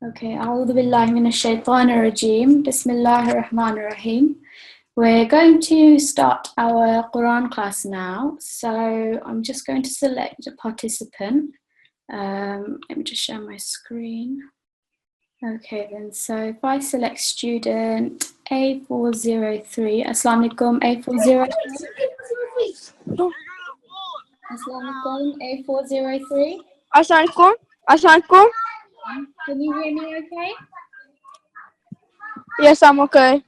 Okay, أعوذ بالله من الشيطان الرجيم. بسم الله الرحمن الرحيم. We're going to start our Quran class now. So I'm just going to select a participant. Let me just share my screen. Okay then, so if I select student A403, Assalamu alaikum A403. Assalamu alaikum A403. Assalamualaikum. Assalamualaikum. Can you hear me okay? Yes, I'm okay.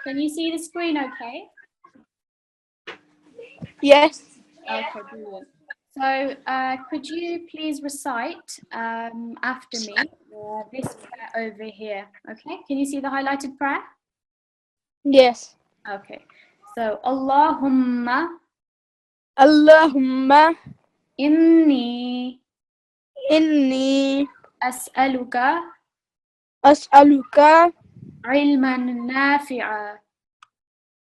Can you see the screen okay? Yes. Okay, brilliant. So could you please recite after me this prayer over here, okay? Can you see the highlighted prayer? Yes. Okay. So, Allahumma Allahumma inni inni as'aluka as'aluka ilman nafi'a,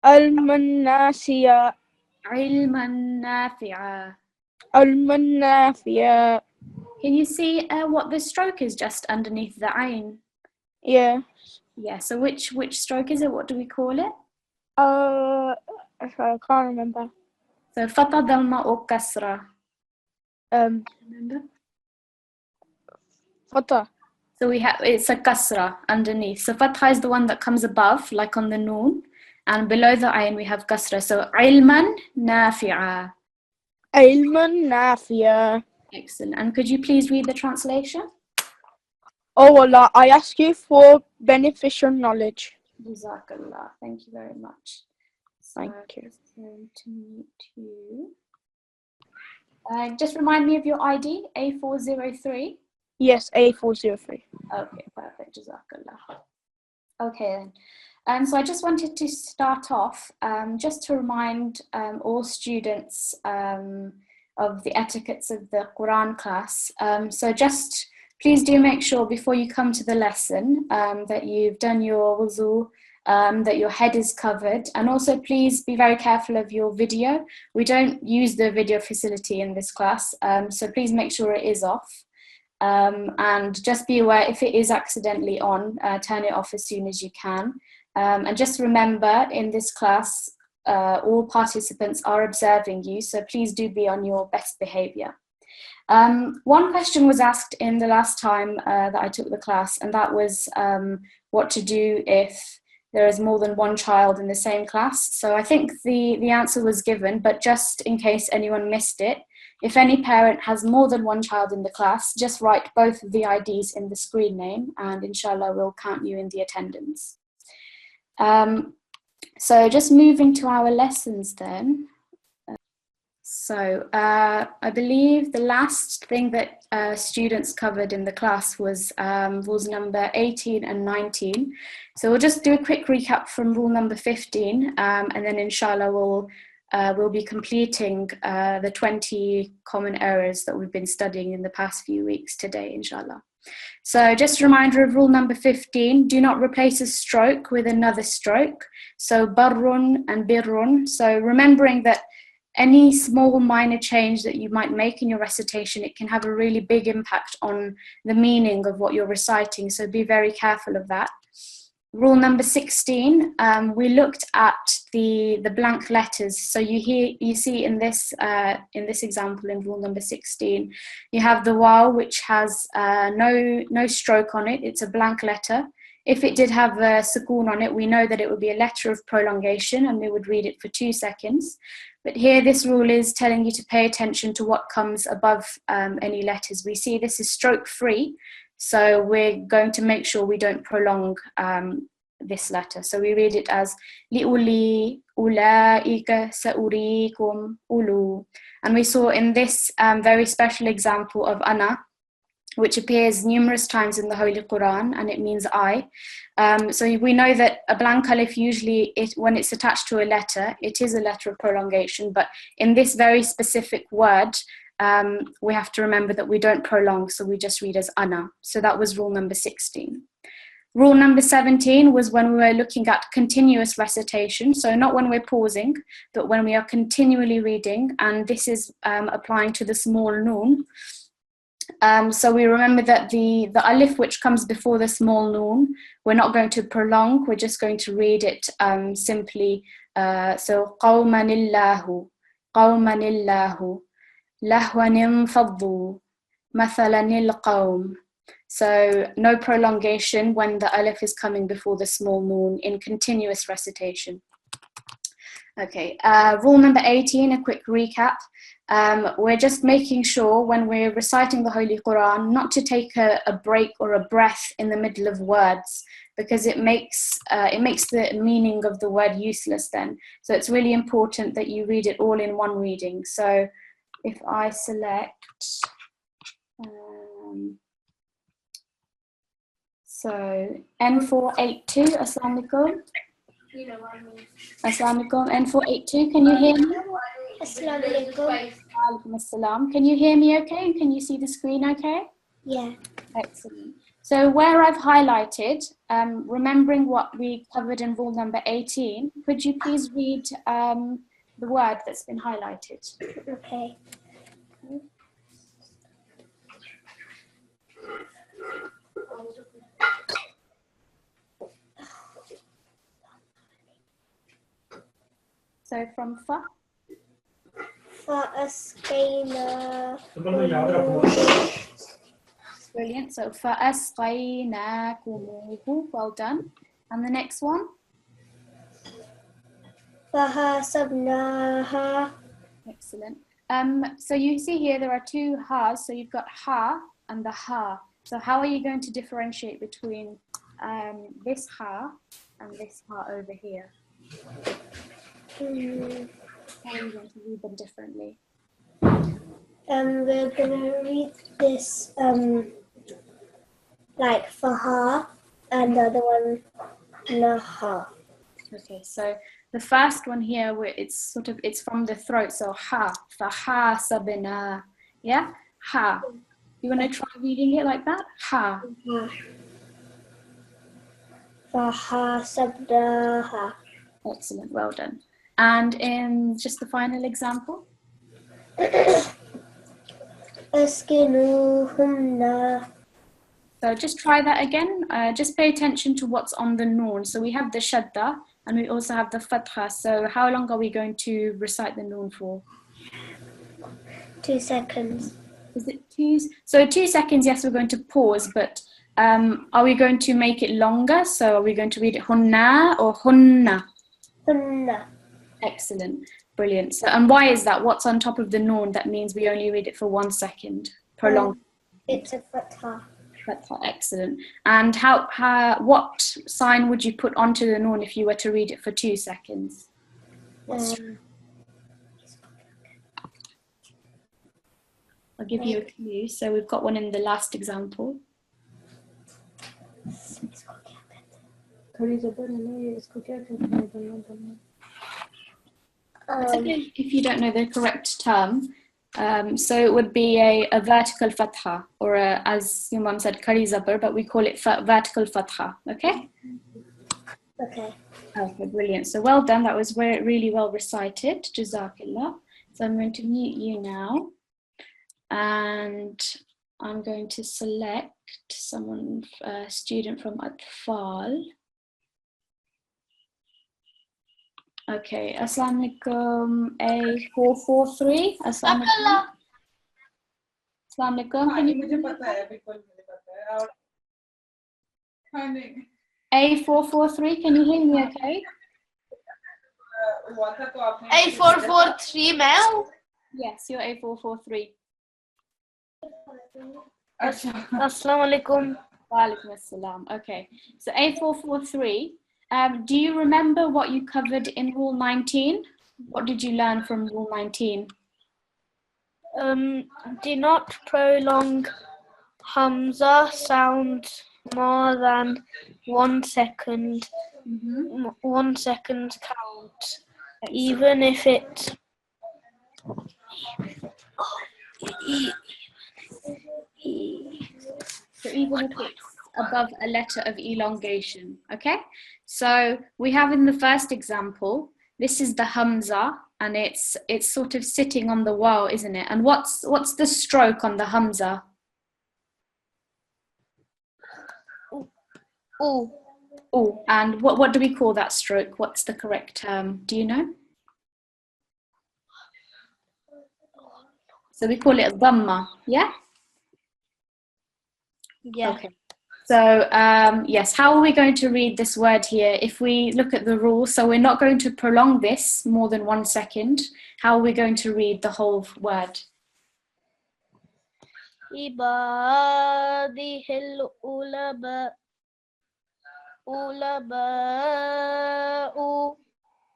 ilman nafi'a ilman nafi'a. ilman nafi'a. Can you see what the stroke is just underneath the ayn? Yeah. Yeah, so which stroke is it? What do we call it? I can't remember. So Fatha Dhamma or Kasra. Remember? Fatha. So it's a Kasra underneath. So Fatha is the one that comes above, like on the Noon. And below the Ayn we have Kasra. So Ilman Nafi'a. Ilman nafi'a. Excellent. And could you please read the translation? Oh Allah, I ask you for beneficial knowledge. Jazakallah. Thank you very much. Thank you. Just going to meet you. Just remind me of your ID, A403. Yes, A403. Okay, perfect. Jazakallah. Okay then. So I just wanted to start off just to remind all students of the etiquettes of the Quran class. So just please do make sure before you come to the lesson that you've done your wuzu, that your head is covered, and also please be very careful of your video. We don't use the video facility in this class, so please make sure it is off. And just be aware if it is accidentally on, turn it off as soon as you can. And just remember in this class, all participants are observing you, so please do be on your best behavior. One question was asked in the last time that I took the class, and that was what to do if there is more than one child in the same class. So I think the answer was given, but just in case anyone missed it, if any parent has more than one child in the class, just write both of the IDs in the screen name and inshallah we'll count you in the attendance. So just moving to our lessons then. So I believe the last thing that students covered in the class was rules number 18 and 19. So we'll just do a quick recap from rule number 15 and then inshallah we'll be completing the 20 common errors that we've been studying in the past few weeks today, inshallah. So just a reminder of rule number 15, do not replace a stroke with another stroke. So barrun and birrun. So remembering that any small minor change that you might make in your recitation, it can have a really big impact on the meaning of what you're reciting. So be very careful of that. Rule number 16, we looked at the blank letters. So you see in this example in rule number 16, you have the waw, which has no stroke on it. It's a blank letter. If it did have a sukoon on it, we know that it would be a letter of prolongation and we would read it for 2 seconds. But here this rule is telling you to pay attention to what comes above any letters. We see this is stroke free. So we're going to make sure we don't prolong this letter. So we read it as li'uli, ulaika, sa'urikum, ulu. And we saw in this very special example of ana, which appears numerous times in the Holy Quran, and it means I. So we know that a blank alif usually, when it's attached to a letter, it is a letter of prolongation, but in this very specific word, we have to remember that we don't prolong, so we just read as ana. So that was rule number 16. Rule number 17 was when we were looking at continuous recitation, so not when we're pausing, but when we are continually reading, and this is applying to the small noon. So we remember that the alif which comes before the small noon, we're not going to prolong, we're just going to read it simply. So قَوْمًا اللَّهُ قَوْمًا اللَّهُ لَهْوًا انفَضُّوا مَثَلًا الْقَوْمِ. So no prolongation when the alif is coming before the small noon in continuous recitation. Okay, rule number 18, a quick recap. We're just making sure when we're reciting the Holy Quran not to take a break or a breath in the middle of words, because it makes the meaning of the word useless then. So it's really important that you read it all in one reading. So if I select, so N482, Assalamu alaikum. Assalamu alaikum, N482, can you hear me? Assalamu alaikum. Alaikum assalam. Can you hear me okay? And can you see the screen okay? Yeah. Excellent. So where I've highlighted, remembering what we covered in rule number 18, could you please read the word that's been highlighted? Okay. So from fa. فأسقينا. Brilliant. So فَأَسْقَيْنَاكُمُوهُ. Well done. And the next one? فحسبناها. Excellent. So you see here there are two ha's. So you've got ha and the ha. So how are you going to differentiate between this ha and this ha over here? How are you going to read them differently? We're gonna read this like faha, and the other one naha. Okay, so the first one here, where it's from the throat. So ha, faha sabina. Yeah, ha. You want to try reading it like that? Ha. فحسبناها. Excellent, well done. And in just the final example? أسكنوهن. So just try that again. Just pay attention to what's on the noon. So we have the shadda and we also have the fatha. So how long are we going to recite the noon for? 2 seconds. Is it 2? So 2 seconds, yes, we're going to pause, but are we going to make it longer? So are we going to read it hunna or hunna? Hunna. Excellent, brilliant. So, and why is that? What's on top of the noon that means we only read it for 1 second? Prolonged. It's a fatha. Excellent. And what sign would you put onto the noon if you were to read it for 2 seconds? I'll give you a clue. So we've got one in the last example. It's okay if you don't know the correct term. So it would be a vertical fatha, or as your mum said, kari zabar, but we call it vertical fatha. Okay? Okay. Okay, brilliant. So well done. That was really well recited. Jazakallah. So I'm going to mute you now. And I'm going to select someone, a student from Atfal. Okay, Assalamu alaikum, A443. Assalamu alaikum. Assalamu alaikum. Can you hear me? A443, can you hear me okay? A443 Mel. Yes, you're A443. Assalamu alaikum. Wa alaikum assalam. Okay, so A443. Do you remember what you covered in Rule 19? What did you learn from Rule 19? Do not prolong Hamza sound more than 1 second. 1 second count, even if it. So even if it's above a letter of elongation, okay? So we have in the first example, this is the Hamza, and it's sort of sitting on the waw, isn't it? And what's the stroke on the Hamza? U. Oh, and what do we call that stroke? What's the correct term? Do you know? So we call it dhamma, yeah? Yeah. Okay. So yes, how are we going to read this word here? If we look at the rules, so we're not going to prolong this more than 1 second. How are we going to read the whole word? Ibadihil ulaba'u.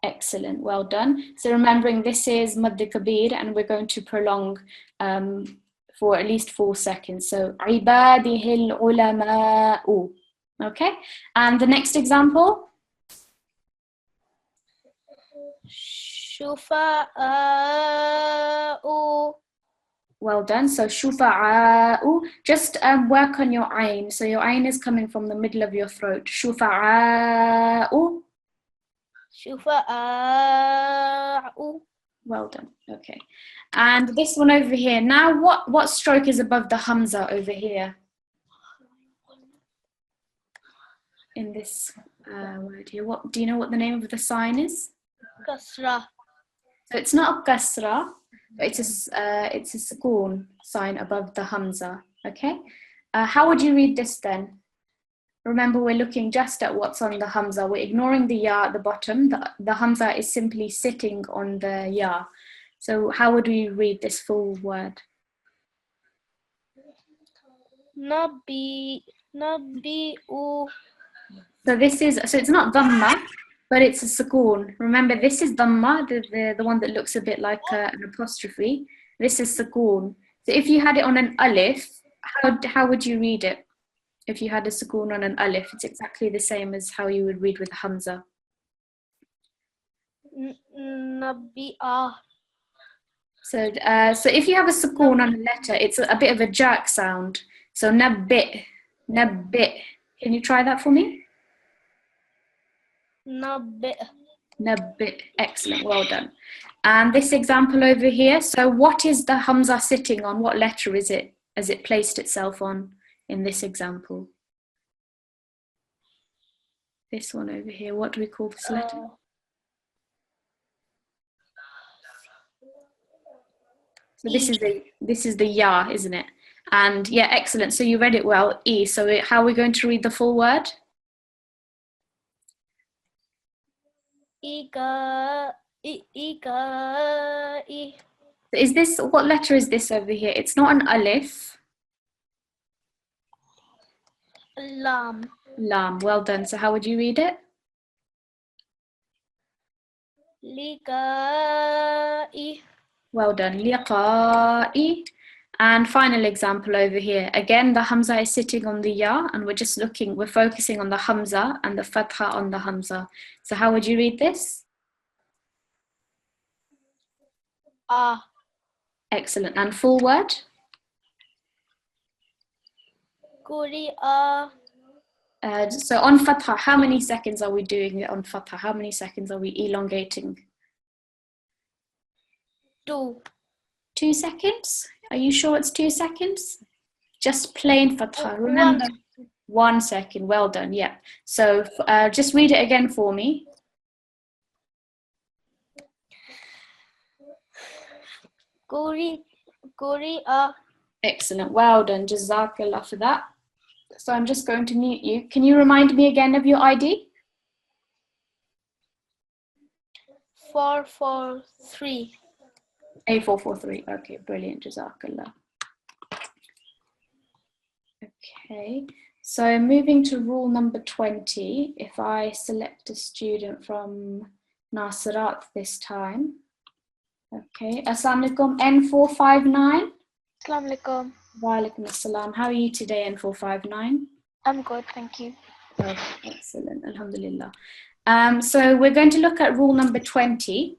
Excellent, well done. So remembering this is Madh Kabir and we're going to prolong for at least 4 seconds. So ibadihil ulama'u. Okay, and the next example? Shufa'u. Well done. So shufa'a'u. Just work on your ayn. So your ayn is coming from the middle of your throat. Shufa'a'u. Shufa'u. Well done. Okay. And this one over here. Now, what stroke is above the hamza over here? In this word here. Do you know what the name of the sign is? Kasra. So it's not a kasra, but it's a sukoon sign above the hamza. Okay. How would you read this then? Remember, we're looking just at what's on the hamza. We're ignoring the ya at the bottom. The hamza is simply sitting on the ya. So how would we read this full word? Nabi'u. So it's not dhamma, but it's a sukoon. Remember, this is dhamma, the one that looks a bit like an apostrophe. This is sukoon. So if you had it on an alif, how would you read it? If you had a sukoon on an alif, it's exactly the same as how you would read with hamza. Nabi'a. So if you have a sukoon on a letter, it's a bit of a jerk sound. So nabbit, nabbit. Can you try that for me? Nabi'. Nabbit. Excellent, well done. And this example over here, so what is the hamza sitting on? What letter is it as it placed itself on in this example? This one over here, what do we call this letter? So this is the ya, isn't it? And yeah, excellent. So you read it well, E. So how are we going to read the full word? Ika. What letter is this over here? It's not an alif. Lam. Lam, well done. So how would you read it? Liqa'i. Well done. Liqa'i. And final example over here. Again, the hamza is sitting on the ya, and we're focusing on the hamza and the fatha on the hamza. So how would you read this? Ah. Excellent. And full word? Quri'a. So on fatha, how many seconds are we doing it on fatha? How many seconds are we elongating? 2. 2 seconds? Are you sure it's 2 seconds? Just plain fatha. Remember, 1 second. Well done. Yeah. So just read it again for me. Quri'a. Excellent. Well done. Jazakallah for that. So I'm just going to mute you. Can you remind me again of your ID? 443. A443. Okay, brilliant. Jazakallah. Okay. So moving to rule number 20, if I select a student from Nasirat this time. Okay. Assalamu alaikum, N459. Assalamu alaikum. Wa alaikum assalam. How are you today, N459? I'm good, thank you. Okay, excellent. Alhamdulillah. So we're going to look at rule number 20.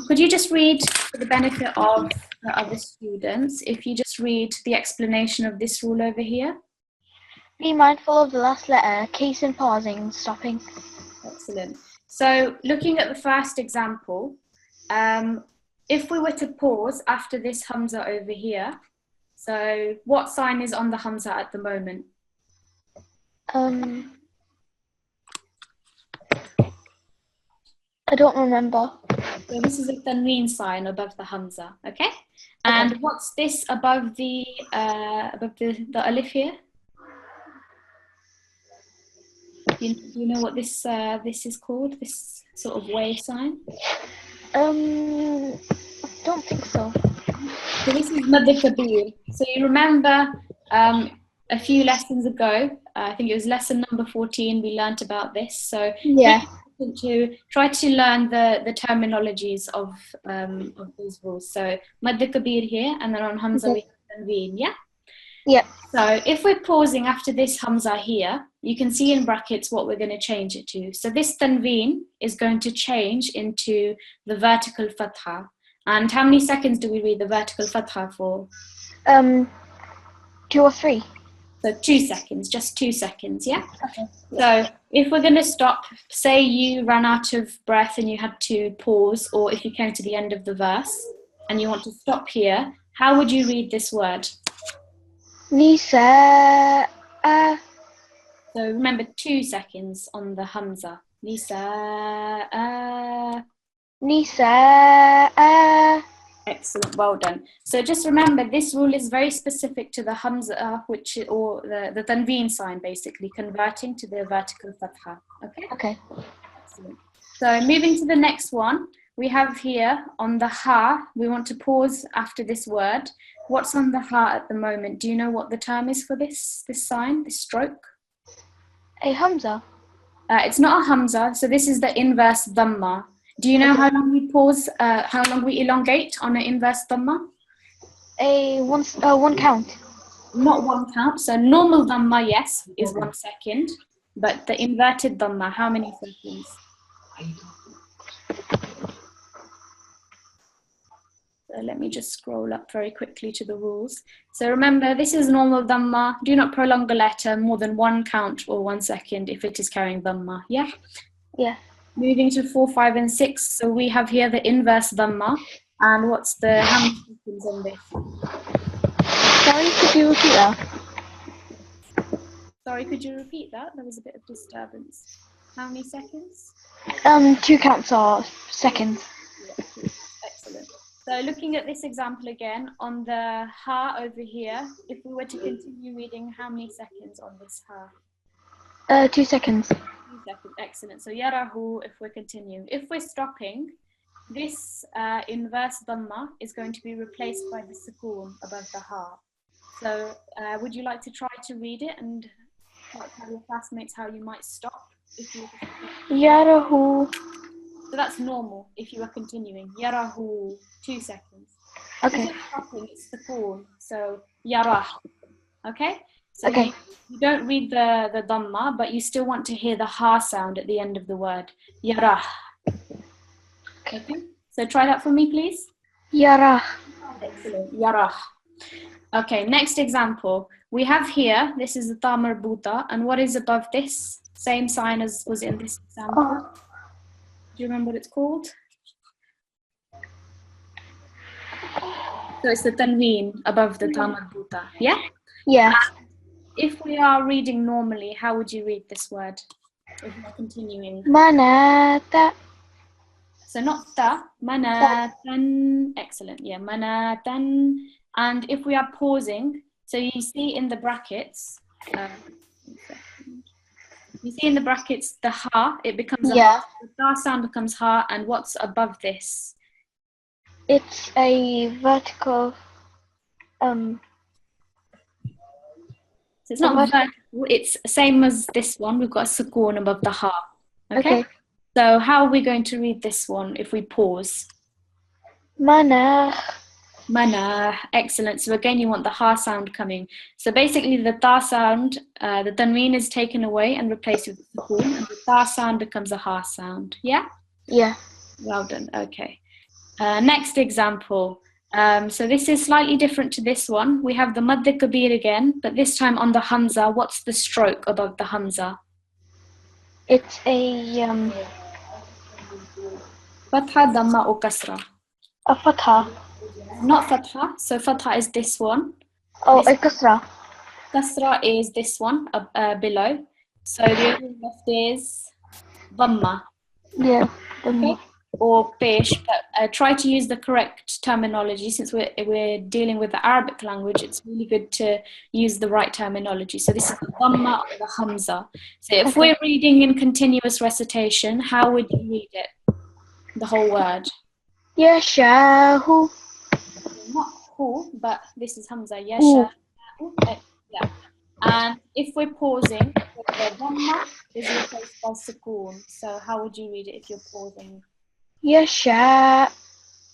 Could you just read, for the benefit of the other students, if you just read the explanation of this rule over here? Be mindful of the last letter, case in pausing and stopping. Excellent. So looking at the first example, if we were to pause after this hamza over here, so what sign is on the hamza at the moment? I don't remember. So this is a tanween sign above the hamza, okay? And what's this above the alif here? Do you know what this is called? This sort of wave sign? I don't think so. So this is Mad Kabir. So you remember a few lessons ago, I think it was lesson number 14, we learnt about this. So Yeah. to try to learn the terminologies of these rules. So Mad Kabir here, and then on Hamza we have Tanween, yeah? Yeah. So if we're pausing after this Hamza here, you can see in brackets what we're going to change it to. So this Tanween is going to change into the vertical Fatha. And how many seconds do we read the vertical Fatha for? 2 or 3. So 2 seconds, just 2 seconds, yeah? Okay. So if we're going to stop, say you ran out of breath and you had to pause, or if you came to the end of the verse and you want to stop here, how would you read this word? Nisa. So remember 2 seconds on the Hamza. Nisa. Nisa. Excellent, well done. So just remember, this rule is very specific to the Hamza, or the Tanween sign, basically, converting to the vertical Fatha. Okay? Okay. Excellent. So moving to the next one, we have here on the Ha, we want to pause after this word. What's on the Ha at the moment? Do you know what the term is for this sign, this stroke? A Hamza. It's not a Hamza, so this is the inverse Dhamma. Do you know how long we pause, how long we elongate on an inverse Dhamma? One count. Not 1 count. So normal Dhamma, yes, is 1 second. But the inverted Dhamma, how many seconds? So let me just scroll up very quickly to the rules. So remember, this is normal Dhamma. Do not prolong a letter more than 1 count or 1 second if it is carrying Dhamma. Yeah? Yeah. Moving to 4, 5, and 6. So we have here the inverse Dhamma. And what's how many seconds on this? Sorry, could you repeat that? Sorry, could you repeat that? There was a bit of disturbance. How many seconds? 2 counts or seconds. Yeah, excellent. So looking at this example again, on the Ha over here, if we were to continue reading, how many seconds on this Ha? 2 seconds. 2 seconds, excellent. So Yarahu, if we're continuing. If we're stopping, this inverse Dhamma is going to be replaced by the Sukoon above the Ha. So would you like to try to read it and tell your classmates how you might stop? If you Yarahu. So that's normal if you are continuing. Yarahu, 2 seconds. Okay. If you're stopping, it's Sukoon. So yarah. Okay? So Okay. you don't read the Dhamma, but you still want to hear the Ha sound at the end of the word. Yarah. Okay? So try that for me, please. Yarah. Excellent. Yarah. Okay, next example. We have here, this is the Ta marbuta, and what is above this? Same sign as was in this example. Do you remember what it's called? So it's the tanween above the Ta marbuta, yeah? Yeah. If we are reading normally, how would you read this word? If we're continuing. Manata. So not ta, manatan. Excellent, yeah, manatan. And if we are pausing, so you see in the brackets, you see in the brackets the ha, it becomes a ha. The ta sound becomes ha, and what's above this? It's a vertical. So it's not vertical, it's same as this one. We've got a sukoon above the ha. Okay? So how are we going to read this one if we pause? Manah. Manah, excellent. So again, you want the ha sound coming. So basically the ta sound, the tanween is taken away and replaced with the sukoon, and the ta sound becomes a ha sound. Yeah? Yeah. Well done, okay. Next example. So this is slightly different to this one. We have the Madd Kabir again, but this time on the Hamza. What's the stroke above the Hamza? It's a Fatha, Dhamma or Kasra? a fatha. Not Fatha, so Fatha is this one. Oh, This a kasra. Kasra is this one below. So the only left is dhamma, Yeah. okay, or pesh. But try to use the correct terminology. Since we're dealing with the Arabic language, it's really good to use the right terminology. So this is the dhamma or the hamza. So if we're reading in continuous recitation, how would you read it? The whole word. Yashahu. Not who, but this is hamza. Yasha. Yeah. And if we're pausing, the dhamma is replaced by sukoon. So how would you read it if you're pausing? Yasha.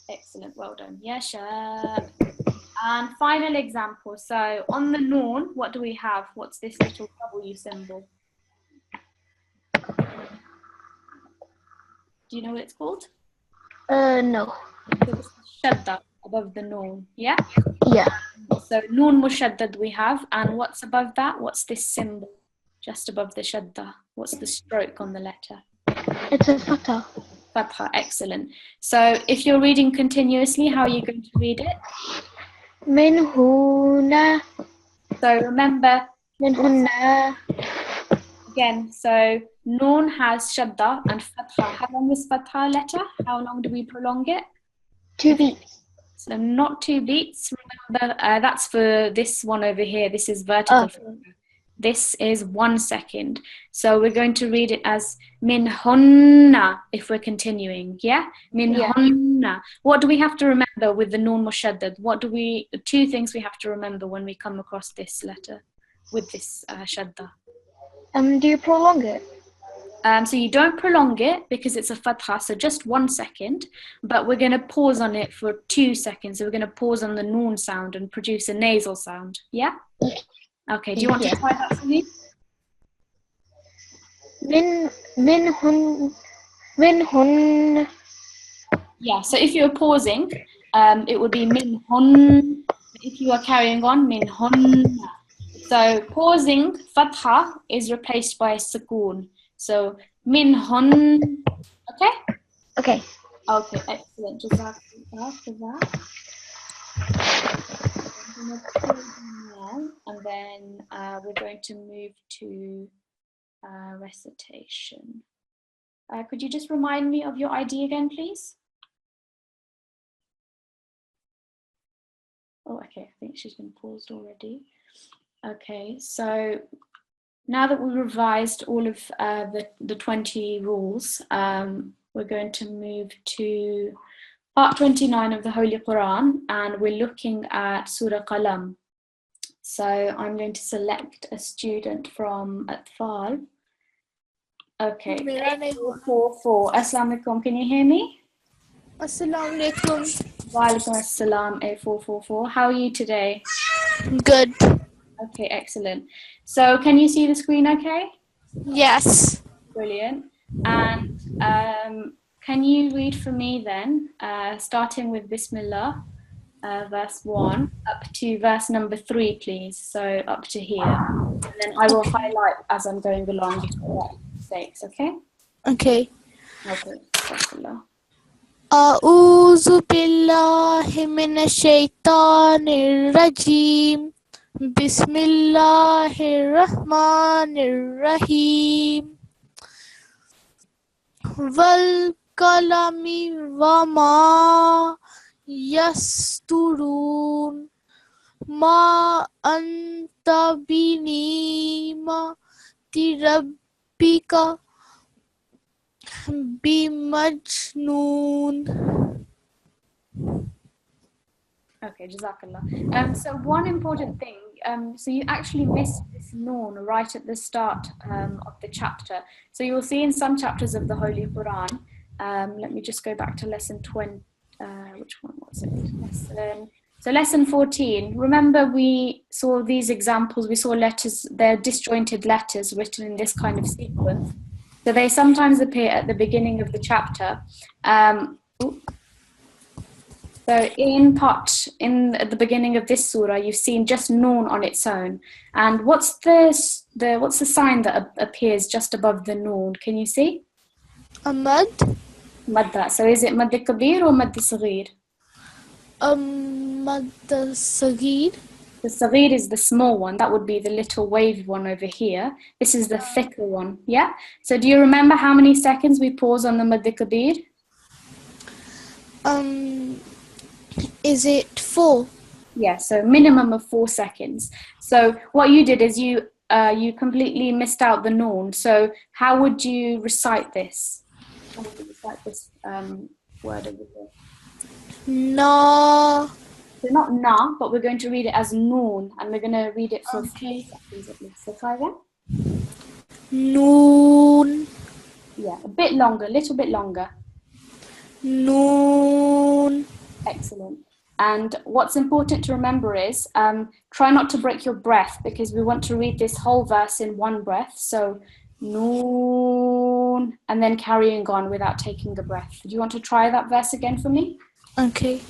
Excellent, well done. Yasha. And final example. So on the noon, what do we have? What's this little W symbol? Do you know what it's called? No. So this is shadda above the noon, yeah? Yeah. So noon mushaddad we have, and what's above that? What's this symbol just above the shadda? What's the stroke on the letter? It's a fatha. Fatha, excellent. So if you're reading continuously, how are you going to read it? Min huna. So remember, Min hunna. again, so noon has shadda and fatha. How long is fatha letter? How long do we prolong it? 2 beats. So not 2 beats. Remember, that's for this one over here. This is vertical. This is 1 second. So we're going to read it as min hunna if we're continuing. Yeah? Min hunna. What do we have to remember with the noon mushaddad? Two things we have to remember when we come across this letter with this shadda. Do you prolong it? So you don't prolong it because it's a fatha, so just 1 second, but we're going to pause on it for 2 seconds. So we're going to pause on the noon sound and produce a nasal sound. Yeah? Okay, do you want to try that for me? Min hun. Yeah, so if you're pausing, it would be min hun. If you are carrying on, min hun. So pausing, fatha is replaced by sukoon. So min hun. Okay? Okay. Okay, excellent. Jazakallah for that. I'm going to pause now, and then we're going to move to recitation. Could you just remind me of your ID again, please? Oh, okay, I think she's been paused already. Okay, so now that we've revised all of the 20 rules, we're going to move to part 29 of the Holy Quran, and we're looking at Surah Qalam. So I'm going to select a student from Atfal. Okay, 844. Assalamu alaikum, can you hear me? Assalamu alaikum. Walaikum assalam, 8444. How are you today? Good. Okay, excellent. So can you see the screen okay? Yes. Brilliant. And can you read for me then, starting with Bismillah, verse 1, up to verse number 3, please. So up to here. And then I will highlight as I'm going along for mistakes, okay? Okay. Okay, Bismillah. أعوذ بالله من الشيطان الرجيم بسم الله الرحمن الرحيم والقلم وما يسطرون ما أنت بنعمة ربك بمجنون. Okay, Jazakallah. So one important thing, so you actually missed this noon right at the start of the chapter. So you will see in some chapters of the Holy Quran, let me just go back to lesson 20, which one was it? Lesson 14. Remember we saw these examples, we saw letters, they're disjointed letters written in this kind of sequence. So they sometimes appear at the beginning of the chapter. So at the beginning of this surah, you've seen just noon on its own. And what's the sign that appears just above the noon? Can you see? A mad. Madda. So is it mad kabir or mad saghir? Mad sagir. The saghir is the small one. That would be the little wavy one over here. This is the thicker one. Yeah? So do you remember how many seconds we pause on the Mad Kabir? Is it 4? Yeah, so minimum of 4 seconds. So what you did is you completely missed out the noon. So how would you recite this? How would you recite this word over here? No. So not na, but we're going to read it as noon, and we're going to read it for Okay. 4 seconds at least. So try again. Noon. Yeah, a bit longer, a little bit longer. Noon. Excellent. And what's important to remember is try not to break your breath, because we want to read this whole verse in one breath. So noon, and then carrying on without taking a breath. Do you want to try that verse again for me? Okay.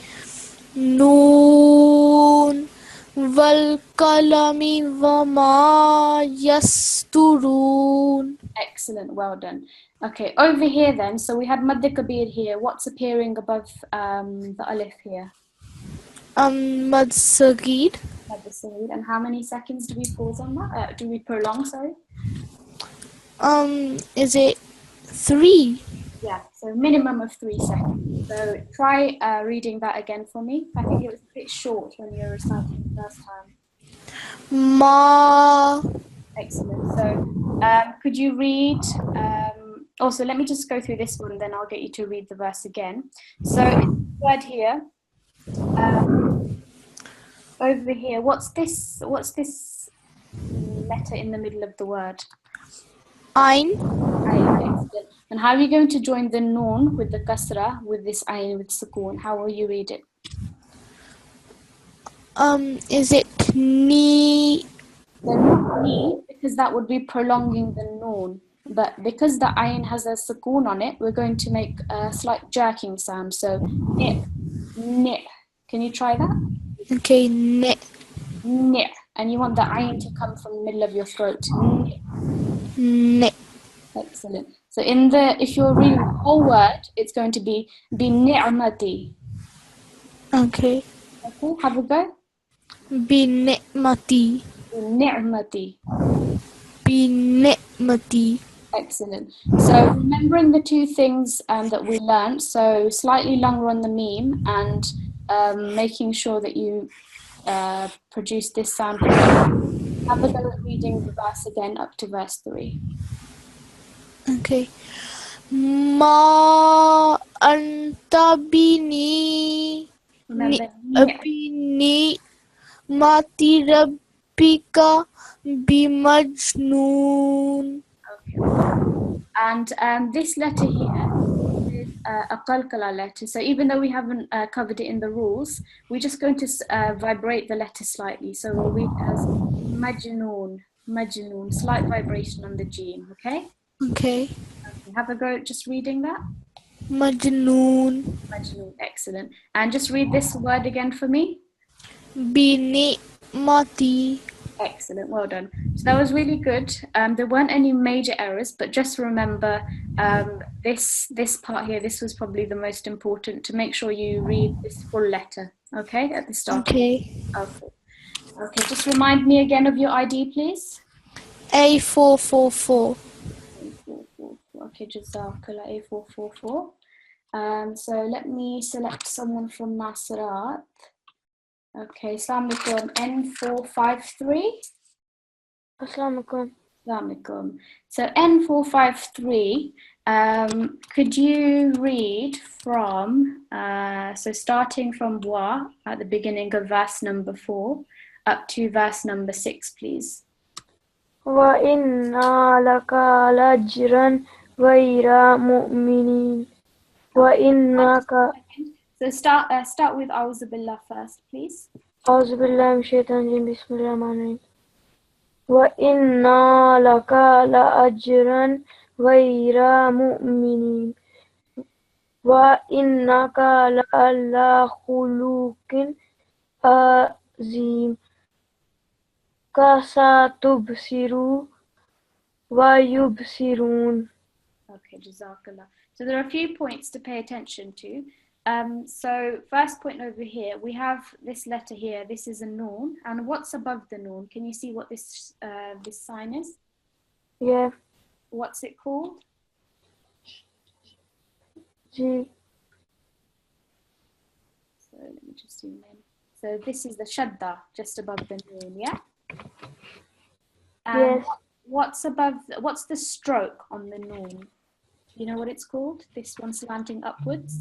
Noon. Wal kalami wa ma yasturun. Excellent, well done. Okay, over here then, so we had Mad Kabir here. What's appearing above the alif here? Mad Sagir. Mad Saghir. And how many seconds do we pause on that? Do we prolong, sorry? Is it 3? Yeah, so minimum of 3 seconds. So try reading that again for me. I think it was a bit short when you were reciting the first time. Ma. Excellent. So could you read, also let me just go through this one, then I'll get you to read the verse again. So this word here, over here, what's this letter in the middle of the word? Ein. Excellent. And how are you going to join the noon with the kasra, with this ayn, with sukoon? How will you read it? Is it ni? So not ni, because that would be prolonging the noon. But because the ayn has a sukoon on it, we're going to make a slight jerking sound. So ni, ni. Can you try that? Okay, ni. Ni. And you want the ayn to come from the middle of your throat. Ni. Ni. Excellent. So if you're reading the whole word, it's going to be ni'mati. Okay. Okay, have a go. Bi-ni'mati. Ni'mati. Bi-ni'mati. Excellent. So remembering the two things that we learned, so slightly longer on the meme and making sure that you produce this sound correctly. Have a go at reading the verse again up to verse 3. Okay. Ma anta bini. Remember, Bini mati rabbika bimajnoon. Okay. And this letter here is a qalqala letter. So even though we haven't covered it in the rules, we're just going to vibrate the letter slightly. So we'll read it as majnoon, majnoon, slight vibration on the jim, okay? Okay. Okay, have a go at just reading that. Majnoon. Majnoon, excellent. And just read this word again for me. Bini mati. Excellent, well done. So that was really good. There weren't any major errors, but just remember this part here, this was probably the most important, to make sure you read this full letter, okay, at the start. Okay. Okay, just remind me again of your ID, please. A444. Okay, Jazakallah, A444. So let me select someone from Nasirat. Okay, Assalamu alaikum, N453. Assalamu alaikum. Assalamu alaikum. So N453, could you read from, so starting from wa at the beginning of verse number 4 up to verse number 6, please? وَإِنَّا لَكَ لَأَجْرًا غَيْرَ مُؤْمِنِينَ وَإِنَّكَ. So start with A'udhu Billah first, please. أعوذ بالله من الشيطان الرجيم بسم الله الرحمن الرحيم وَإِنَّا لَكَ لَأَجْرًا غَيْرَ مُؤْمِنِينَ وَإِنَّكَ لَعَلَى خُلُقٍ عَظِيمٍ فَسَتُبْصِرُ وَيُبْصِرُونَ. Okay, Jazakallah. So there are a few points to pay attention to. So first point over here, we have this letter here. This is a noon, and what's above the noon? Can you see what this this sign is? Yeah. What's it called? G. So let me just zoom in. So this is the shadda, just above the noon, yeah? And Yes. what's above, what's the stroke on the noon? Do you know what it's called? This one slanting upwards?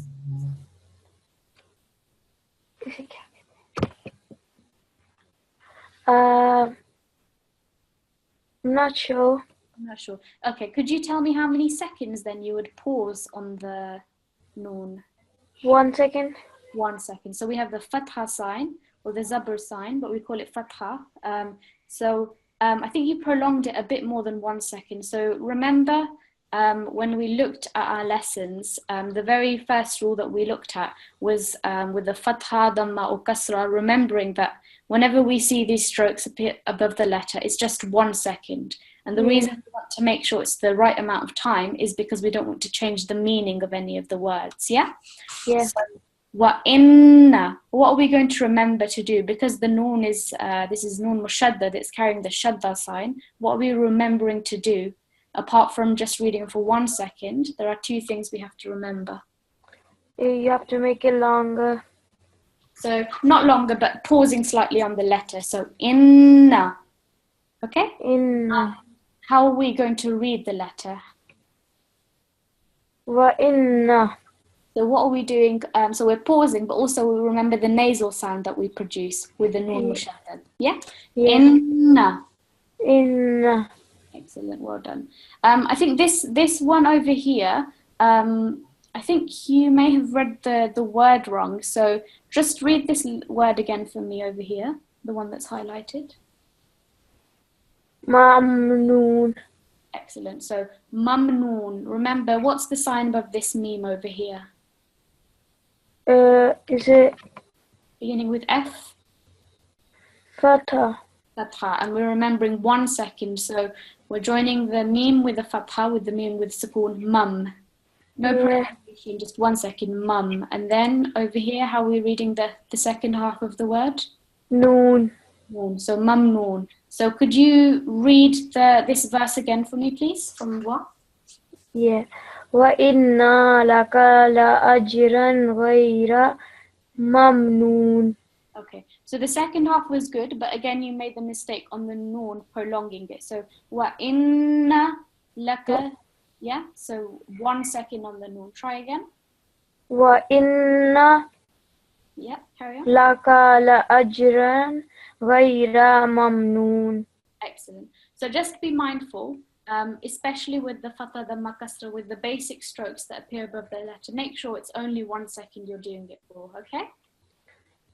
I'm not sure. I'm not sure. Okay, could you tell me how many seconds then you would pause on the noon? 1 second. 1 second. So we have the fatha sign or the zabr sign, but we call it fatha. I think you prolonged it a bit more than 1 second. So remember when we looked at our lessons, the very first rule that we looked at was with the fatha, dhamma or kasra, remembering that whenever we see these strokes appear above the letter, it's just 1 second. And the reason we want to make sure it's the right amount of time is because we don't want to change the meaning of any of the words, yeah? Yeah. So, what are we going to remember to do? Because the noon is, this is noon mushaddad, it's carrying the shadda sign. What are we remembering to do? Apart from just reading for 1 second, there are 2 things we have to remember. You have to make it longer. So, not longer, but pausing slightly on the letter. So, inna. Okay? Inna. How are we going to read the letter? Wa inna. So what are we doing? So we're pausing, but also we remember the nasal sound that we produce with the noon mushaddad. Yeah? Yeah. Inna. Inna. Excellent, well done. I think this one over here, I think you may have read the word wrong. So just read this word again for me over here, the one that's highlighted. Mamnoon. Excellent. So mamnoon. Remember, what's the sign above this meme over here? Is it Beginning with F? fatha? Fatha. And we're remembering 1 second. So we're joining the meme with the fatha, with the meme with sukoon, mum. No pronunciation, just 1 second, mum. And then over here, how are we reading the second half of the word? Noon. Noon. So mamnoon. So could you read this verse again for me, please? From what? Yeah. Wa inna laka la ajran ghayra mamnoon. Okay, so the second half was good, but again you made the mistake on the noon, prolonging it. So wa inna laka, yeah. So 1 second on the noon. Try again. Wa inna Yeah, carry on. laka la ajran ghayra mamnoon. Excellent. So just be mindful, especially with the fatha, the makasra, with the basic strokes that appear above the letter. Make sure it's only 1 second you're doing it for. Okay.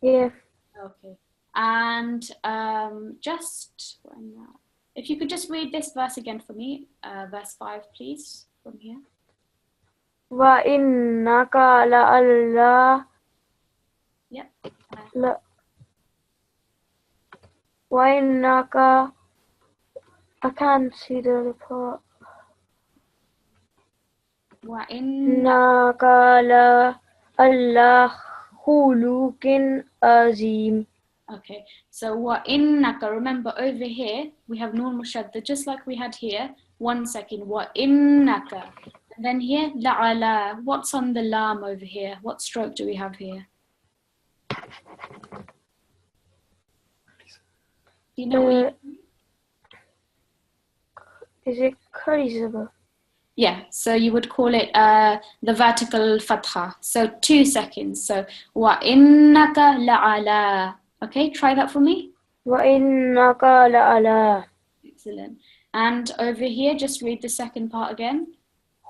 Yeah. Okay, and just if you could just read this verse again for me, verse 5, please, from here. Wa innaka la Allah. Yep. Wa innaka. I can't see the other part. Wa inna. Innaka la Allah khuluqin azim. Okay, so wa innaka, remember over here we have noon mushadda just like we had here. 1 second, wa innaka. And then here la'ala. What's on the lam over here? What stroke do we have here? Do you know what you mean? Is it Karizaba? Yeah, so you would call it the vertical fatha. So 2 seconds. So wa innaka la'ala. Okay, try that for me. Wa innaka la'ala Excellent. And over here, just read the second part again.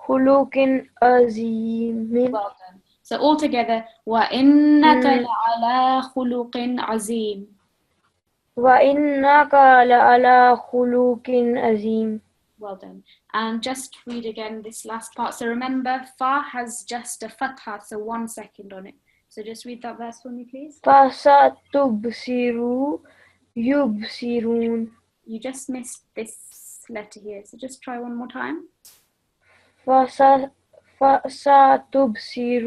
khuluqin azim. Well done. So all together, wa innaka la'ala khuluqin azim. Wa innaka la'ala khuluqin azim. Well done. And just read again this last part. So remember, fa has just a fatha, so 1 second on it. So just read that verse for me, please. Fasatubsiru yubsirun. You just missed this letter here, so just try one more time. فَسَتُبْصِرُ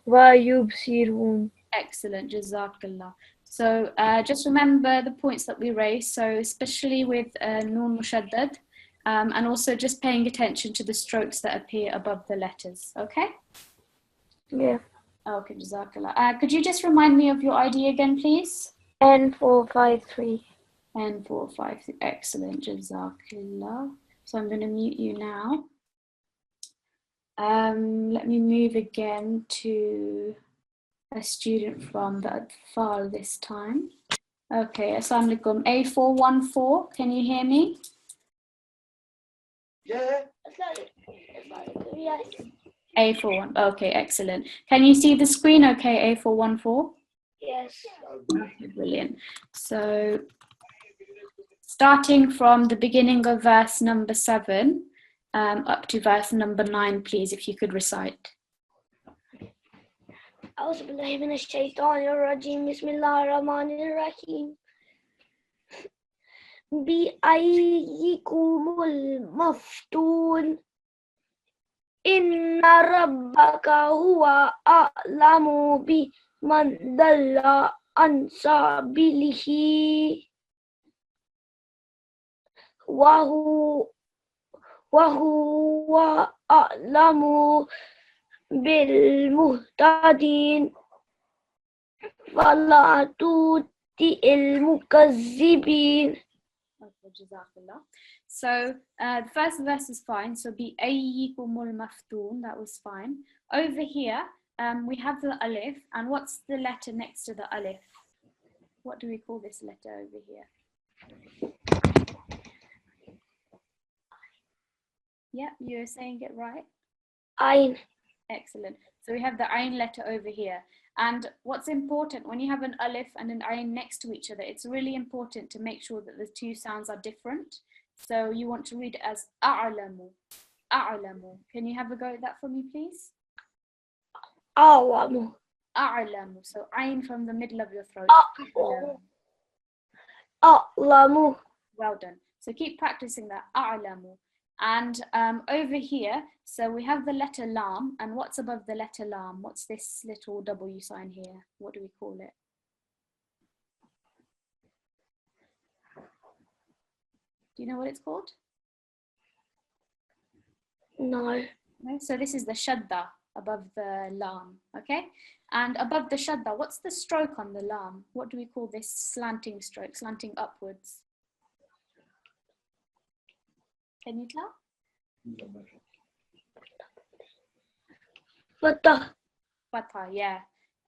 وَيُبْصِرُونَ. Excellent, Jazakallah. So just remember the points that we raised, so especially with Noon Mushaddad, and also just paying attention to the strokes that appear above the letters, okay? Yeah. Okay, Jazakallah. Could you just remind me of your ID again, please? N453. N453, excellent, Jazakallah. So I'm going to mute you now. Let me move again to a student from the Atfal this time. Okay, Assalamu alaikum. A414, can you hear me? Yeah. Yes. A41, okay, excellent. Can you see the screen okay, A414? Yes. Okay, brilliant. So, starting from the beginning of verse number 7 up to verse number 9, please, if you could recite. أعوذ بالله من الشيطان الرجيم بسم الله الرحمن الرحيم بأيكم المفتون إن ربك هو أعلم بمن ضل عن سبيله وهو أعلم بالمهتدين فلا تطع المكذبين. Okay, Jazakallah. So the first verse is fine. So be ayyikumul maftoon, that was fine. Over here, we have the alif, and what's the letter next to the alif? What do we call this letter over here? Yeah, you're saying it right. Ain. Excellent. So we have the ayn letter over here. And what's important, when you have an alif and an ayn next to each other, it's really important to make sure that the two sounds are different. So you want to read it as a'lamu, a'lamu. Can you have a go at that for me, please? A'lamu. A'lamu. So ayn from the middle of your throat. A'lamu. Well done. So keep practicing that. A'lamu. And over here, so we have the letter lam, and what's above the letter lam? What's this little W sign here? What do we call it? Do you know what it's called? No. No? So this is the shadda above the lam, okay? And above the shadda, what's the stroke on the lam? What do we call this slanting stroke, slanting upwards? Can you tell? Fatah. Fatha, yeah,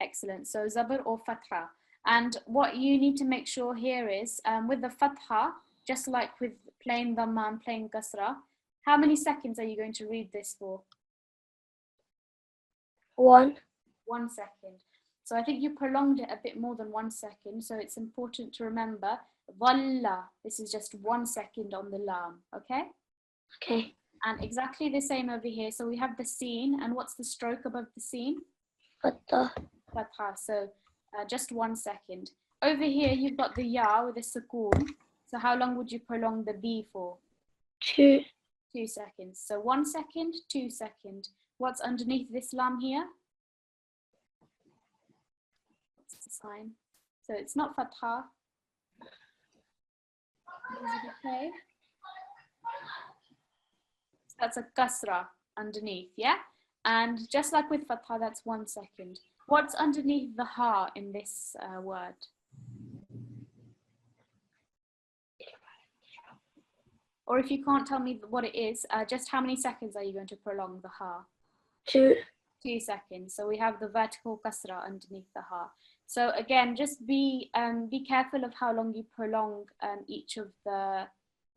excellent. So zabr or fatha. And what you need to make sure here is with the fatha, just like with plain dhamma and plain kasra, how many seconds are you going to read this for? 1. 1 second. So I think you prolonged it a bit more than 1 second. So it's important to remember, dhalla, this is just 1 second on the lam, okay? Okay. And exactly the same over here. So we have the seen, and what's the stroke above the seen? Fatah. Fatha. So just 1 second. Over here, you've got the ya with a sukoon. So how long would you prolong the b for? 2. 2 seconds. So 1 second, 2 seconds. What's underneath this lam here? What's the sign? So it's not fatha. Is it okay? So that's a kasra underneath, yeah? And just like with fatha, that's 1 second. What's underneath the ha in this word? Or if you can't tell me what it is, just how many seconds are you going to prolong the ha? 2. 2 seconds. So we have the vertical kasra underneath the ha. So again, just be careful of how long you prolong each of the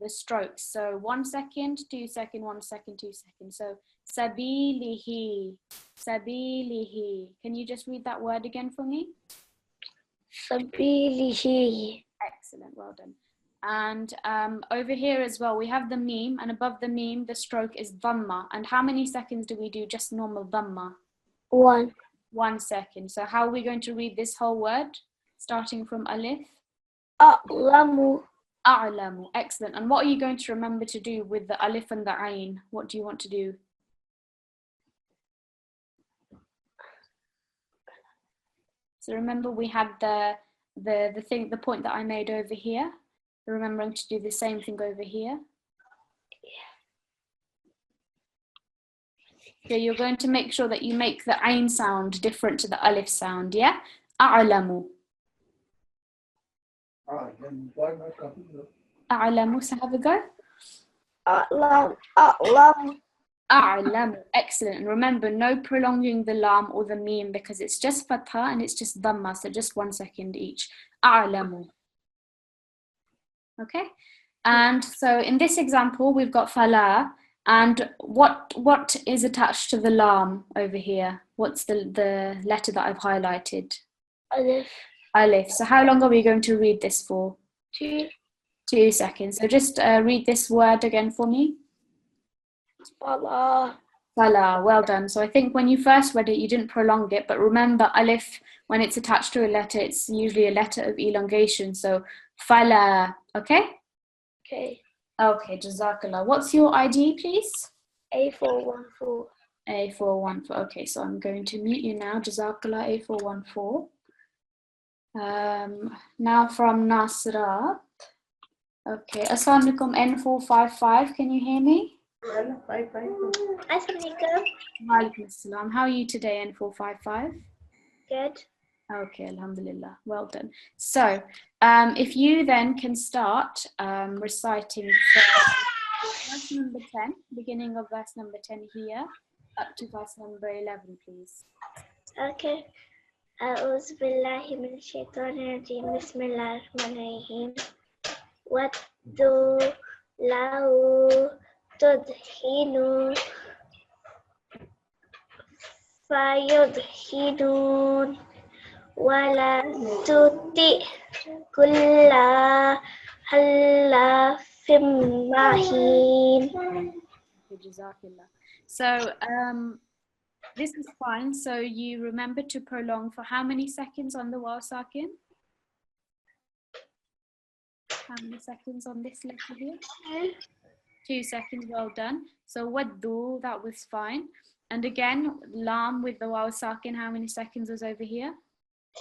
strokes. So 1 second, 2 second, 1 second, 2 seconds. So sabilihi, sabilihi. Can you just read that word again for me? Sabilihi. Excellent, well done. And over here as well, we have the meme, and above the meme, the stroke is dhamma. And how many seconds do we do just normal dhamma? 1. 1 second. So how are we going to read this whole word, starting from alif? A'lamu. A'lamu. Excellent. And what are you going to remember to do with the alif and the ayn? What do you want to do? So remember we had the point that I made over here. Remembering to do the same thing over here. So you're going to make sure that you make the ain sound different to the alif sound, yeah? A'lamu. A'lamu, so have a go. A'lam, a'lam. A'lamu, excellent. And remember, no prolonging the lam or the meme because it's just fatha and it's just dhamma, so just 1 second each. A'lamu. Okay? And so in this example, we've got fala. And what is attached to the lam over here? What's the letter that I've highlighted? Alif. Alif. So how long are we going to read this for? 2. 2 seconds. So just read this word again for me. Fala. Fala. Well done. So I think when you first read it, you didn't prolong it. But remember, alif, when it's attached to a letter, it's usually a letter of elongation. So fala. Okay? Okay. Okay, Jazakallah. What's your ID, please? A414. A414. Okay, so I'm going to mute you now. Jazakallah, A414. Now from Nasrat. Okay, Assalamu alaikum, N455. Can you hear me? Assalamualaikum. Walaikum assalam. How are you today, N455? Good. Okay, alhamdulillah. Well done. So, if you then can start reciting verse number 10, beginning of verse number 10 here, up to verse number 11, please. Okay. أعوذ بالله من الشيطان الرجيم بسم الله الرحمن الرحيم ودوا لو تدهنوا فيدهنون ولا تطع كل حلاف مهين. Jazakallah. So, this is fine. So you remember to prolong for how many seconds on the waw sakin? How many seconds on this letter here? 2 seconds. Well done. So waddu, that was fine. And again, lam with the waw sakin, how many seconds was over here?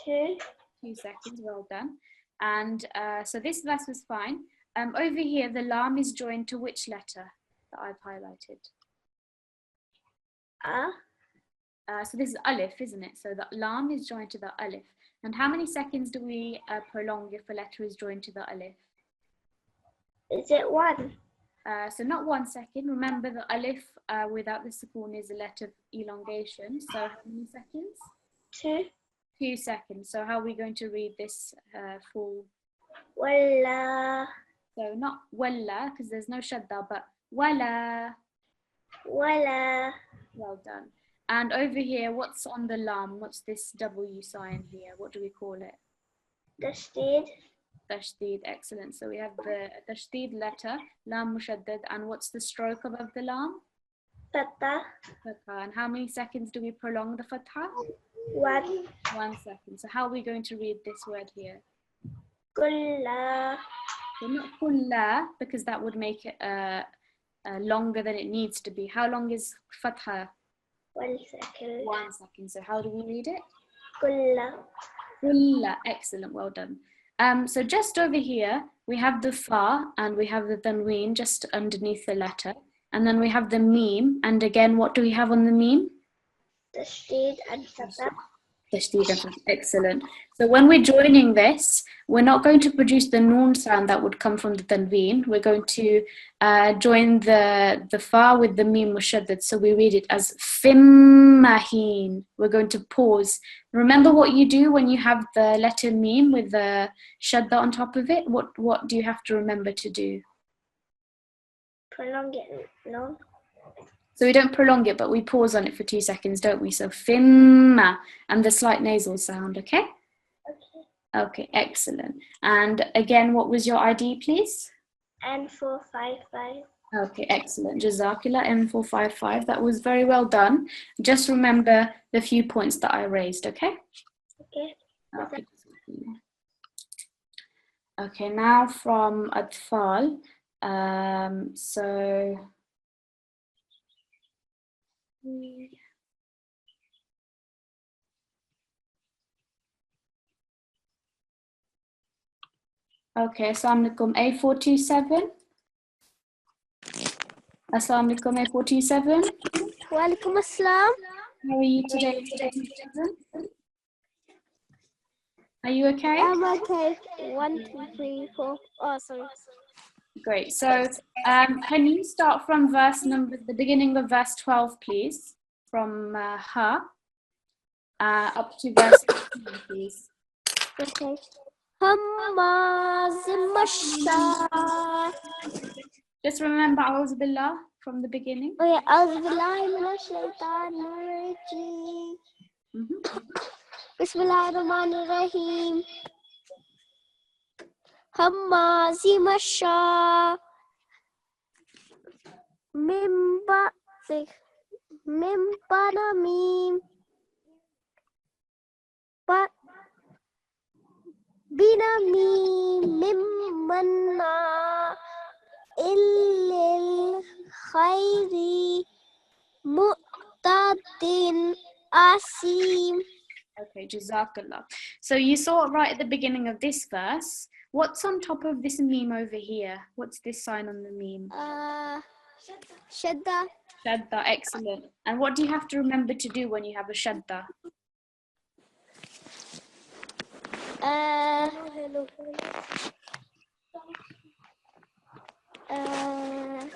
2. 2 seconds. Well done. And so this verse was fine. Over here, the lam is joined to which letter that I've highlighted? So this is alif, isn't it? So the lam is joined to the alif. And how many seconds do we prolong if a letter is joined to the alif? Is it 1? So not 1 second. Remember the alif without the sukoon is a letter of elongation. So how many seconds? 2. 2 seconds. So how are we going to read this full? Walla. So not walla because there's no shadda, but wala. Walla. Well done. And over here, what's on the lam? What's this W sign here? What do we call it? Tashdid. Tashdid, excellent. So we have the tashdid letter, lam mushaddad, and what's the stroke above the lam? Fatha. Fatha. And how many seconds do we prolong the fatha? 1. 1 second. So how are we going to read this word here? Kulla. So not kulla, because that would make it longer than it needs to be. How long is fatha? 1 second. 1 second. So how do we read it? Kulla. Kulla. Excellent. Well done. So just over here, we have the fa and we have the tanween just underneath the letter. And then we have the meme. And again, what do we have on the meme? Tashdid and fatha. Tashdid and fatha. Excellent. So when we're joining this, we're not going to produce the noon sound that would come from the tanween. We're going to join the fa with the meme mushaddad. So we read it as fimmahin. We're going to pause. Remember what you do when you have the letter meme with the shadda on top of it? What do you have to remember to do? Prolong it. No. So we don't prolong it, but we pause on it for 2 seconds, don't we? So fimma and the slight nasal sound, okay? Okay. Okay, excellent. And again, what was your ID, please? N455. Okay, excellent. Jazakallah, N455. That was very well done. Just remember the few points that I raised, okay? Okay. Okay. Okay, now from Atfal. So Okay, Assalamu alaikum. A427. Assalamu alaikum, A427. Walaikum assalam. How are you today, A427? Are you okay? I'm okay. 1, 2, 3, 4. Oh, sorry. Great. So, can you start from the beginning of verse 12, please? From Ha up to verse 15, please. Okay. Hammazim masha. Just remember, A'udhu Billah from the beginning. Oh yeah, A'udhu billahi minash shaitanir rajeem. Bismillahirrahmanirrahim. Hammazim masha. Mimba namim. But binamim mimmanna illil khairi mu'tadin asim. Okay, Jazakallah. So you saw right at the beginning of this verse. What's on top of this meme over here? What's this sign on the meme? Shadda. Shadda, excellent. And what do you have to remember to do when you have a shadda?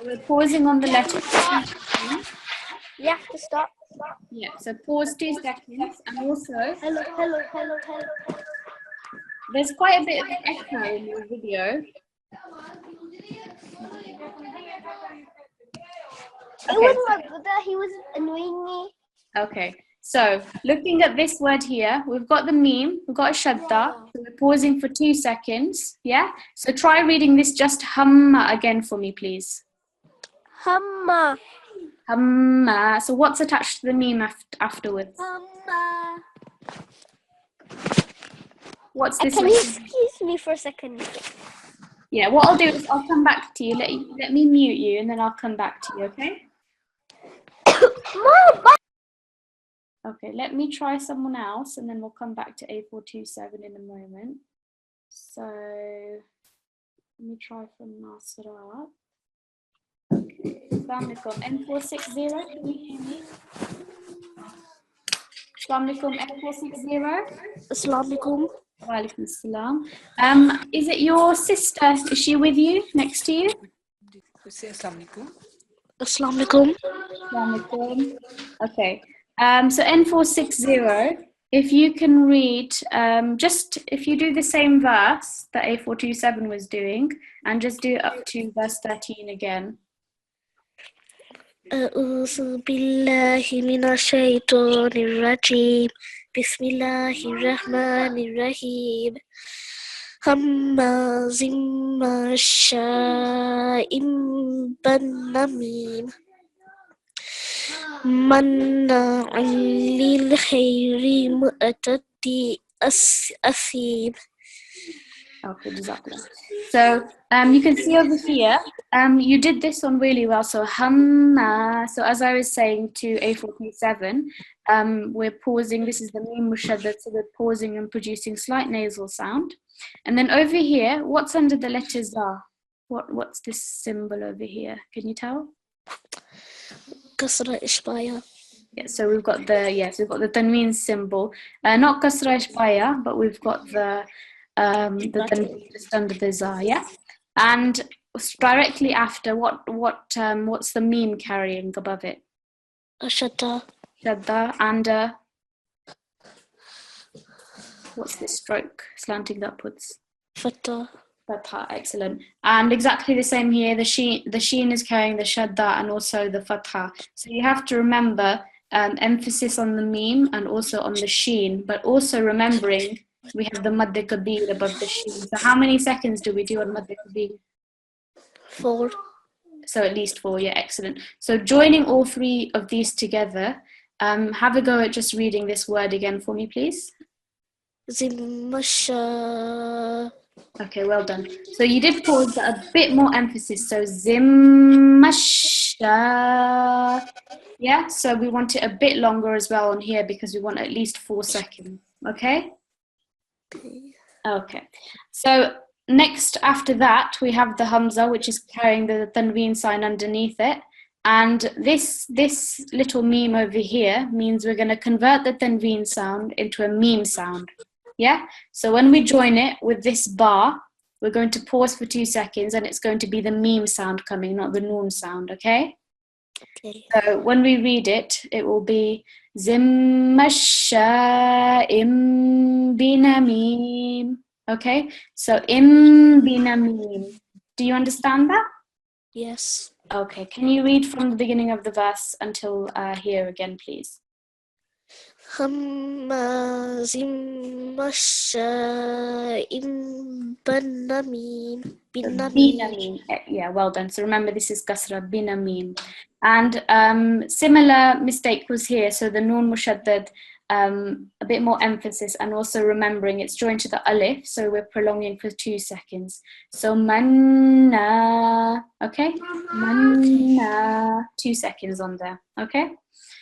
We're pausing on the letter. You have to stop. Yeah, so pause 2 seconds. And also, Hello. there's quite a bit of echo in your video. It wasn't my brother, he was annoying me. Okay, so looking at this word here, we've got the meme, we've got a shadda, so we're pausing for 2 seconds, yeah? So try reading this just hamma again for me, please. Hamma. Hamma. So what's attached to the meme afterwards? Hamma. What's this? Can you excuse me for a second? Yeah, what I'll do is I'll come back to you. Let me mute you and then I'll come back to you, okay? Okay, let me try someone else and then we'll come back to A427 in a moment. So, let me try from Nasrat. Okay, Assalamu alaikum. M460, can you hear me? Assalamu alaikum, M460. Assalamu alaikum. Wa alaikum assalam. Is it your sister? Is she with you, next to you? Assalamu alaikum. Assalamu alaikum. Okay. So N460, if you can read, just if you do the same verse that A427 was doing, and just do it up to verse 13 again. أعوذ بالله من الشيطان الرجيم بسم الله الرحمن الرحيم هماز مشاء بنميم مناع للخير معتد أثيم. Okay, Jazakallah. So you can see over here, you did this one really well. So hamma. So as I was saying to A427, we're pausing. This is the meme mushaddad, so we're pausing and producing slight nasal sound. And then over here, what's under the letter za? What's this symbol over here? Can you tell? Kasra ishbaya. Yeah, so we've got the tanween symbol. Not kasra ishbaya, but we've got the tanween just under the za, yeah? And directly after, what's the meme carrying above it? Shadda. Shadda. And what's this stroke slanting upwards? Fatha. Fatha, excellent. And exactly the same here, the sheen is carrying the shadda and also the fatha. So you have to remember emphasis on the meme and also on the sheen, but also remembering we have the Madh Kabir above the sheen. So how many seconds do we do on Madh Kabir? 4. So at least 4, yeah, excellent. So joining all 3 of these together, have a go at just reading this word again for me, please. Zimmasha. Okay, well done. So you did pause, but a bit more emphasis. So zimmasha. Yeah, so we want it a bit longer as well on here because we want at least 4 seconds. Okay? Okay. So next, after that, we have the Hamza, which is carrying the Tanween sign underneath it. And this little meme over here means we're going to convert the Tanween sound into a meme sound. Yeah? So when we join it with this bar, we're going to pause for 2 seconds and it's going to be the meme sound coming, not the noon sound, okay? Okay. So when we read it, it will be Zimmasha'im binamim. Okay? So im binamim. Do you understand that? Yes. Okay, can you read from the beginning of the verse until here again, please? Hammazim masha'im binamim. Binamim. Yeah, well done. So remember, this is kasra, binamim. And similar mistake was here. So the noon mushaddad, a bit more emphasis, and also remembering it's joined to the alif, so we're prolonging for 2 seconds. So manna, okay? Manna, 2 seconds on there, okay?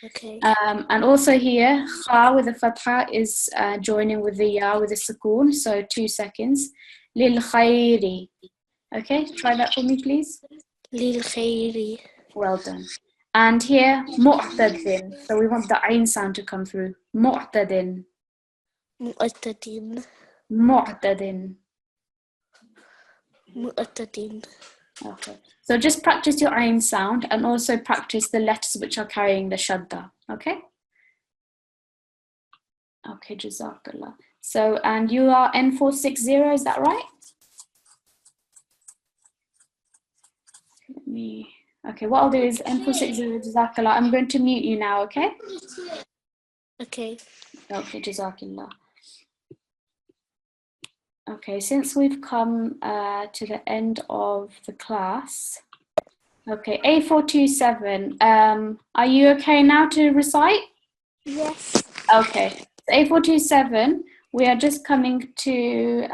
Okay. And also here, kha with the fatha is joining with the ya with the sukoon, so 2 seconds. Lil khayri. Okay, try that for me, please. Lil khayri. Well done. And here, mu'tadin. So we want the ayn sound to come through. Mu'tadin. Mu'tadin. Mu'tadin. Mu'tadin. Okay. So just practice your ayn sound and also practice the letters which are carrying the shadda. Okay? Okay, jazakallah. So, and you are N460, is that right? Let me. Okay, what I'll do is N460, jazakallah. I'm going to mute you now, okay? Okay. Okay, jazakallah. Okay, since we've come to the end of the class, okay, A427, are you okay now to recite? Yes. Okay, so A427, we are just coming to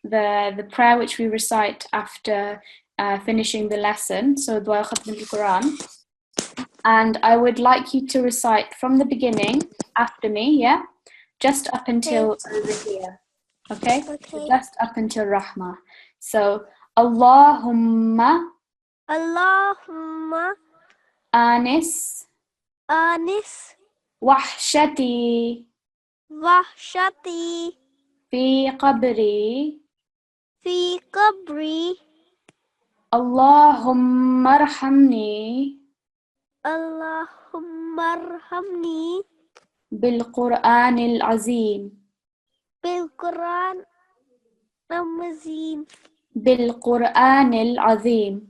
the prayer which we recite after finishing the lesson, so Dua Talimul-Quran. And I would like you to recite from the beginning after me, yeah? Just up until over here. Okay? Okay. Just up until Rahmah. So, Allahumma Allahumma anis anis wahshati wahshati fi qabri. fi qabri. Allahumma arhamni Allahumma arhamni bil Qur'anil azim. bil Quran Ramazin Bil Qur'anil azim.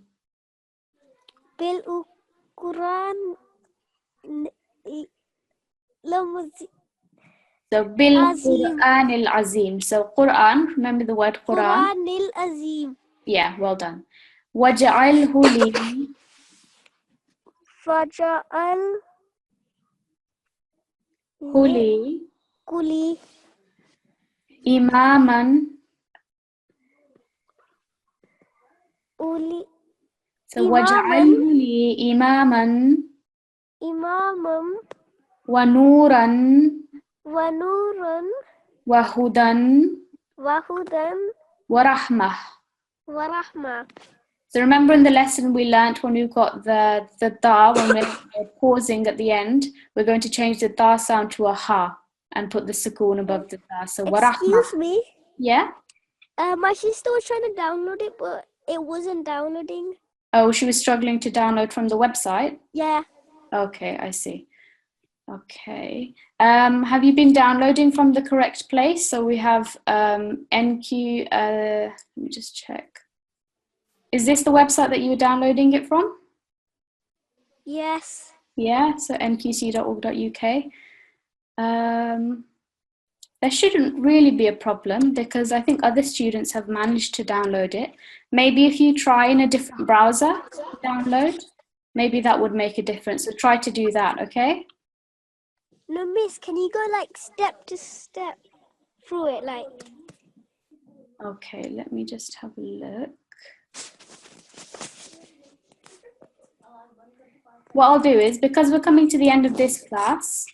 bil Quran Ramazin. So, bil Azim. Qur'anil azim. So, Quran, remember the word Quran? Quranil Azim. Yeah, well done. Waj'alhu li Faja'al huli kuli imaman. uli So, imaman. waj'alhu li imaman imamam wa nuran wa nurun wa hudan wa hudan wa rahmah. wa rahmah. So remember in the lesson we learnt when we've got the da, when we're pausing at the end, we're going to change the da sound to a ha and put the sukoon above the da. So wa Excuse rahmah. me. Yeah? My sister was trying to download it, but it wasn't downloading. Oh, she was struggling to download from the website? Yeah. Okay, I see. Okay. Have you been downloading from the correct place? So we have NQ, let me just check. Is this the website that you were downloading it from? Yes. Yeah, so nqc.org.uk. There shouldn't really be a problem because I think other students have managed to download it. Maybe if you try in a different browser to download, maybe that would make a difference. So try to do that, okay? No, miss, can you go like step to step through it, like? Okay, let me just have a look. What I'll do is, because we're coming to the end of this class,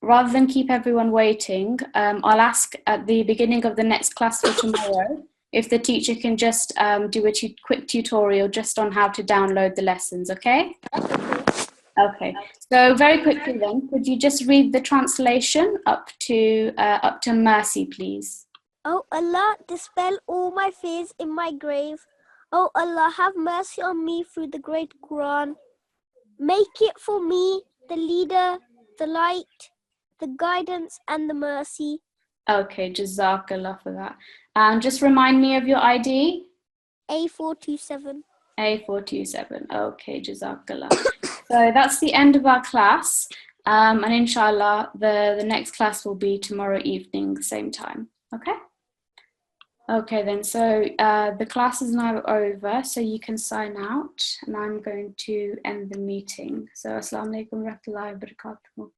rather than keep everyone waiting, I'll ask at the beginning of the next class for tomorrow if the teacher can just do a quick tutorial just on how to download the lessons, okay? Okay, so very quickly then, could you just read the translation up to Mercy, please? O Allah, dispel all my fears in my grave. O Allah, have mercy on me through the great Quran. Make it for me the leader, the light, the guidance and the mercy. Okay, Jazakallah for that. And just remind me of your ID? A427. A427. Okay, Jazakallah. So that's the end of our class. And inshallah, the next class will be tomorrow evening, same time. Okay? Okay then, so the class is now over, so you can sign out, and I'm going to end the meeting. So, Assalamu alaikum wa rahmatullahi wa barakatuh.